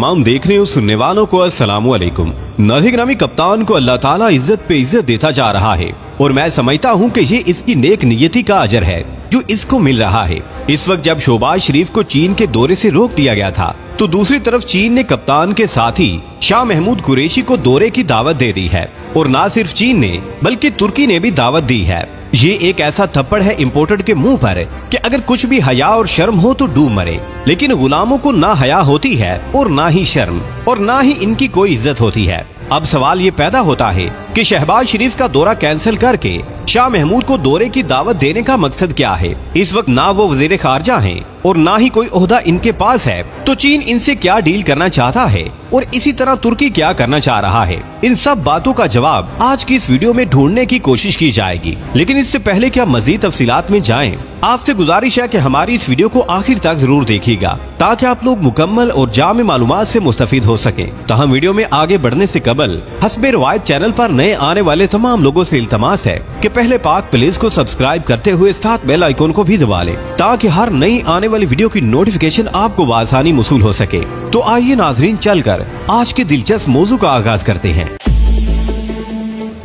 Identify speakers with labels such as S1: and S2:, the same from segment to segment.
S1: तमाम देखने और सुनने वालों को अस्सलामु अलैकुम। नाज़िर कप्तान को अल्लाह ताला इज्जत पे इज्जत देता जा रहा है और मैं समझता हूँ कि ये इसकी नेक नियति का अजर है जो इसको मिल रहा है। इस वक्त जब शहबाज शरीफ को चीन के दौरे से रोक दिया गया था तो दूसरी तरफ चीन ने कप्तान के साथी शाह महमूद कुरैशी को दौरे की दावत दे दी है और न सिर्फ चीन ने बल्कि तुर्की ने भी दावत दी है। ये एक ऐसा थप्पड़ है इम्पोर्टेड के मुंह पर कि अगर कुछ भी हया और शर्म हो तो डूब मरे, लेकिन गुलामों को ना हया होती है और ना ही शर्म और ना ही इनकी कोई इज्जत होती है। अब सवाल ये पैदा होता है कि शहबाज शरीफ का दौरा कैंसिल करके शाह महमूद को दौरे की दावत देने का मकसद क्या है। इस वक्त ना वो वजीर खारजा हैं और ना ही कोई ओहदा इनके पास है, तो चीन इनसे क्या डील करना चाहता है और इसी तरह तुर्की क्या करना चाह रहा है। इन सब बातों का जवाब आज की इस वीडियो में ढूंढने की कोशिश की जाएगी, लेकिन इससे पहले क्या मजीद तफसीलात में जाएं, आपसे गुजारिश है कि हमारी इस वीडियो को आखिर तक जरूर देखिएगा ताकि आप लोग मुकम्मल और जामे मालूमात से मुस्तफीद हो सके। तो हम वीडियो में आगे बढ़ने से कबल हस्बे रवायत चैनल पर नए आने वाले तमाम लोगों से इल्तमास है कि पहले पाक प्लेस को सब्सक्राइब करते हुए साथ बेल आइकॉन को भी दबा लें ताकि हर नई आने वाली वीडियो की नोटिफिकेशन आपको आसानी मौसूल हो सके। तो आइए नाजरीन चलकर आज के दिलचस्प मौजू का आगाज करते हैं।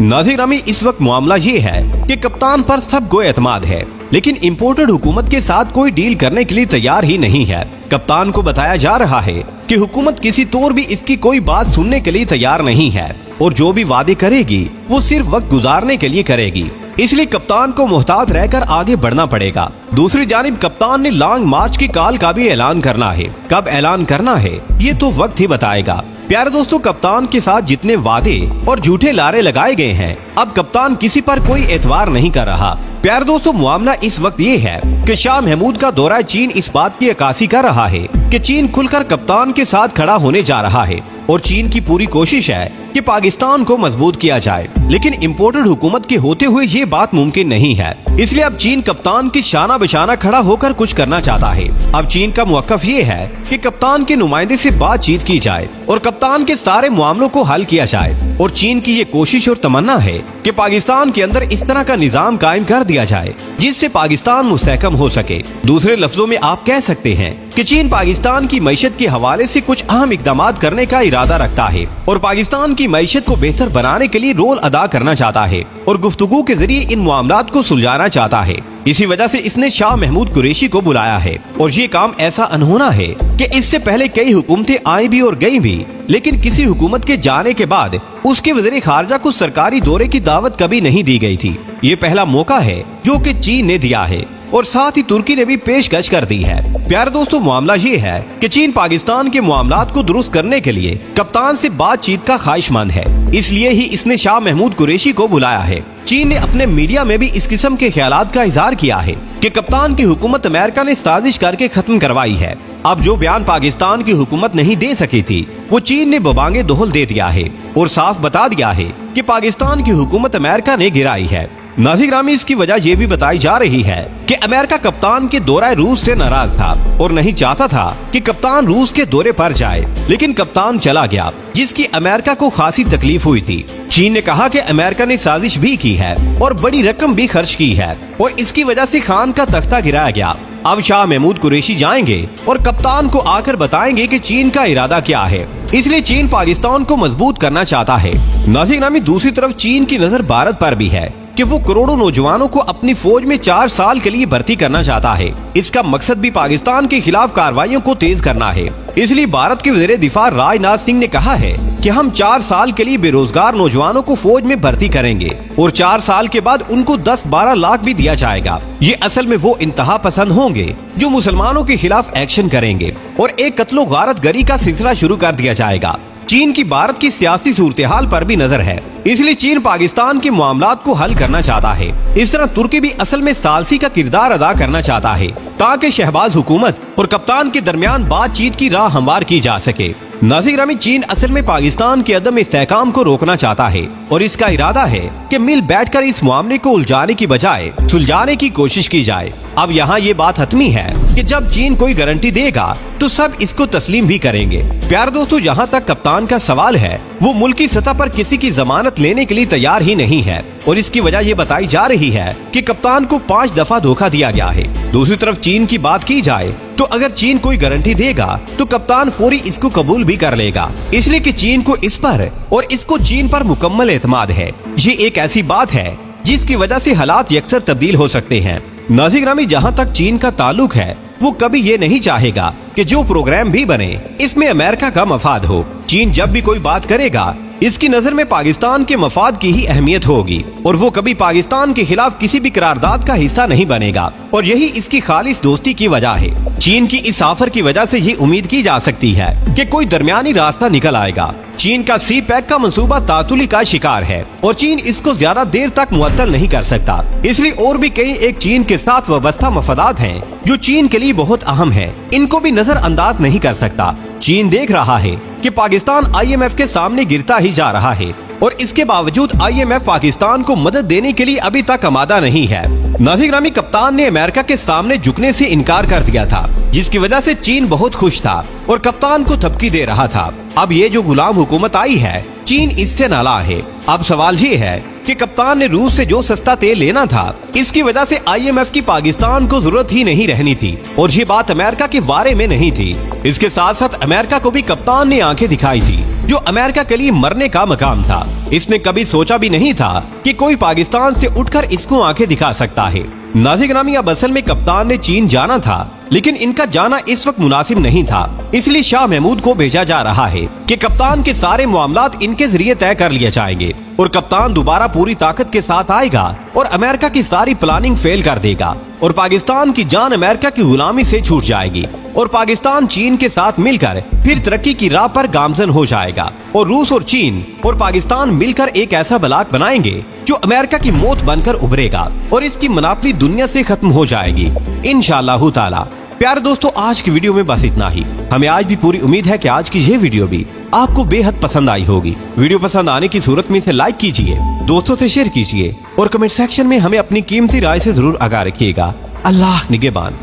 S1: नाज़िर इस वक्त मामला ये है कि कप्तान पर सबको एतमाद है, लेकिन इम्पोर्टेड हुकूमत के साथ कोई डील करने के लिए तैयार ही नहीं है। कप्तान को बताया जा रहा है कि हुकूमत किसी तौर भी इसकी कोई बात सुनने के लिए तैयार नहीं है और जो भी वादे करेगी वो सिर्फ वक्त गुजारने के लिए करेगी, इसलिए कप्तान को मोहतात रहकर आगे बढ़ना पड़ेगा। दूसरी जानिब कप्तान ने लॉन्ग मार्च की कॉल का भी ऐलान करना है। कब ऐलान करना है ये तो वक्त ही बताएगा। प्यारे दोस्तों, कप्तान के साथ जितने वादे और झूठे लारे लगाए गए हैं, अब कप्तान किसी पर कोई एतबार नहीं कर रहा। प्यारे दोस्तों, मामला इस वक्त ये है कि शाह महमूद का दौरा चीन इस बात की अक्कासी कर रहा है कि चीन खुलकर कप्तान के साथ खड़ा होने जा रहा है और चीन की पूरी कोशिश है कि पाकिस्तान को मजबूत किया जाए, लेकिन इम्पोर्टेड हुकूमत के होते हुए ये बात मुमकिन नहीं है। इसलिए अब चीन कप्तान की शाना बशाना खड़ा होकर कुछ करना चाहता है। अब चीन का मौकफ ये है कि कप्तान के नुमाइंदे से बातचीत की जाए और कप्तान के सारे मामलों को हल किया जाए और चीन की ये कोशिश और तमन्ना है कि पाकिस्तान के अंदर इस तरह का निजाम कायम कर दिया जाए जिससे पाकिस्तान मुस्तहकम हो सके। दूसरे लफ्जों में आप कह सकते हैं कि चीन पाकिस्तान की मईशत के हवाले से कुछ अहम इकदाम करने का इरादा रखता है और पाकिस्तान की मईशत को बेहतर बनाने के लिए रोल अदा करना चाहता है और गुफ्तगू के जरिए इन मामलात को सुलझाना चाहता है। इसी वजह से इसने शाह महमूद कुरैशी को बुलाया है और ये काम ऐसा अनहोना है कि इससे पहले कई हुकूमतें आई भी और गई भी, लेकिन किसी हुकूमत के जाने के बाद उसके वज़ीर खारजा को सरकारी दौरे की दावत कभी नहीं दी गई थी। ये पहला मौका है जो कि चीन ने दिया है और साथ ही तुर्की ने भी पेशकश कर दी है। प्यारे दोस्तों, मामला ये है कि चीन पाकिस्तान के मामलात को दुरुस्त करने के लिए कप्तान से बातचीत का ख्वाहिशमंद है, इसलिए ही इसने शाह महमूद कुरैशी को बुलाया है। चीन ने अपने मीडिया में भी इस किस्म के ख्यालात का इजहार किया है कि कप्तान की हुकूमत अमेरिका ने साजिश करके खत्म करवाई है। अब जो बयान पाकिस्तान की हुकूमत नहीं दे सकी थी वो चीन ने बबांगे दोहल दे दिया है और साफ बता दिया है कि पाकिस्तान की हुकूमत अमेरिका ने गिराई है। नाज़िर इसकी वजह ये भी बताई जा रही है कि अमेरिका कप्तान के दौरे रूस से नाराज था और नहीं चाहता था कि कप्तान रूस के दौरे पर जाए, लेकिन कप्तान चला गया जिसकी अमेरिका को खासी तकलीफ हुई थी। चीन ने कहा कि अमेरिका ने साजिश भी की है और बड़ी रकम भी खर्च की है और इसकी वजह से खान का तख्ता गिराया गया। अब शाह महमूद कुरैशी जाएंगे और कप्तान को आकर बताएंगे कि चीन का इरादा क्या है, इसलिए चीन पाकिस्तान को मजबूत करना चाहता है। नाज़िर दूसरी तरफ चीन की नजर भारत पर भी है कि वो करोड़ों नौजवानों को अपनी फौज में 4 साल के लिए भर्ती करना चाहता है। इसका मकसद भी पाकिस्तान के खिलाफ कार्रवाइयों को तेज करना है। इसलिए भारत के वज़ीर दिफा राजनाथ सिंह ने कहा है कि हम 4 साल के लिए बेरोजगार नौजवानों को फौज में भर्ती करेंगे और 4 साल के बाद उनको 10-12 लाख भी दिया जाएगा। ये असल में वो इंतहा पसंद होंगे जो मुसलमानों के खिलाफ एक्शन करेंगे और एक कत्लो गारत गरी का सिलसिला शुरू कर दिया जाएगा। चीन की भारत की सियासी सूरत हाल पर भी नजर है, इसलिए चीन पाकिस्तान के मामलात को हल करना चाहता है। इस तरह तुर्की भी असल में सालसी का किरदार अदा करना चाहता है ताकि शहबाज हुकूमत और कप्तान के दरमियान बातचीत की राह हमवार की जा सके। नाज़िर चीन असल में पाकिस्तान के अदम इस्तेहकाम को रोकना चाहता है और इसका इरादा है कि मिल बैठकर इस मामले को उलझाने की बजाय सुलझाने की कोशिश की जाए। अब यहाँ ये बात हतमी है कि जब चीन कोई गारंटी देगा तो सब इसको तस्लीम भी करेंगे। प्यारे दोस्तों, जहाँ तक कप्तान का सवाल है, वो मुल्की सतह पर किसी की जमानत लेने के लिए तैयार ही नहीं है और इसकी वजह ये बताई जा रही है कि कप्तान को 5 दफा धोखा दिया गया है। दूसरी तरफ चीन की बात की जाए तो अगर चीन कोई गारंटी देगा तो कप्तान फौरी इसको कबूल भी कर लेगा, इसलिए कि चीन को इस पर और इसको चीन पर मुकम्मल एतमाद है। ये एक ऐसी बात है जिसकी वजह से हालात यकसर तब्दील हो सकते हैं। नाज़रीन, जहाँ तक चीन का ताल्लुक है, वो कभी ये नहीं चाहेगा कि जो प्रोग्राम भी बने इसमें अमेरिका का मफाद हो। चीन जब भी कोई बात करेगा इसकी नजर में पाकिस्तान के मफाद की ही अहमियत होगी और वो कभी पाकिस्तान के खिलाफ किसी भी करारदाद का हिस्सा नहीं बनेगा और यही इसकी खालिस दोस्ती की वजह है। चीन की इस ऑफर की वजह से ये उम्मीद की जा सकती है कि कोई दरमियानी रास्ता निकल आएगा। चीन का सी पैक का मंसूबा तातुली का शिकार है और चीन इसको ज्यादा देर तक मुअत्तल नहीं कर सकता, इसलिए और भी कई एक चीन के साथ वाबस्ता मफादात हैं जो चीन के लिए बहुत अहम है, इनको भी नजरअंदाज नहीं कर सकता। चीन देख रहा है कि पाकिस्तान IMF के सामने गिरता ही जा रहा है और इसके बावजूद IMF पाकिस्तान को मदद देने के लिए अभी तक आमादा नहीं है। नाज़रीन, कप्तान ने अमेरिका के सामने झुकने से इनकार कर दिया था, जिसकी वजह से चीन बहुत खुश था और कप्तान को थपकी दे रहा था। अब ये जो गुलाम हुकूमत आई है, चीन इससे नाला है। अब सवाल ये है कि कप्तान ने रूस से जो सस्ता तेल लेना था, इसकी वजह से IMF की पाकिस्तान को जरूरत ही नहीं रहनी थी और ये बात अमेरिका के बारे में नहीं थी। इसके साथ साथ अमेरिका को भी कप्तान ने आंखें दिखाई थी, जो अमेरिका के लिए मरने का मकाम था। इसने कभी सोचा भी नहीं था कि कोई पाकिस्तान से उठकर इसको आंखें दिखा सकता है। नाज़रीन, अब असल में कप्तान ने चीन जाना था, लेकिन इनका जाना इस वक्त मुनासिब नहीं था, इसलिए शाह महमूद को भेजा जा रहा है कि कप्तान के सारे मामलात इनके जरिए तय कर लिए जाएंगे और कप्तान दोबारा पूरी ताकत के साथ आएगा और अमेरिका की सारी प्लानिंग फेल कर देगा और पाकिस्तान की जान अमेरिका की गुलामी से छूट जाएगी और पाकिस्तान चीन के साथ मिलकर फिर तरक्की की राह पर गामजन हो जाएगा और रूस और चीन और पाकिस्तान मिलकर एक ऐसा ब्लॉक बनाएंगे जो अमेरिका की मौत बनकर उभरेगा और इसकी मनापली दुनिया से खत्म हो जाएगी इंशाअल्लाह ताला। प्यारे दोस्तों, आज की वीडियो में बस इतना ही। हमें आज भी पूरी उम्मीद है कि आज की ये वीडियो भी आपको बेहद पसंद आई होगी। वीडियो पसंद आने की सूरत में इसे लाइक कीजिए, दोस्तों से शेयर कीजिए और कमेंट सेक्शन में हमें अपनी कीमती राय से जरूर आगाह रखिएगा। अल्लाह निगहबान।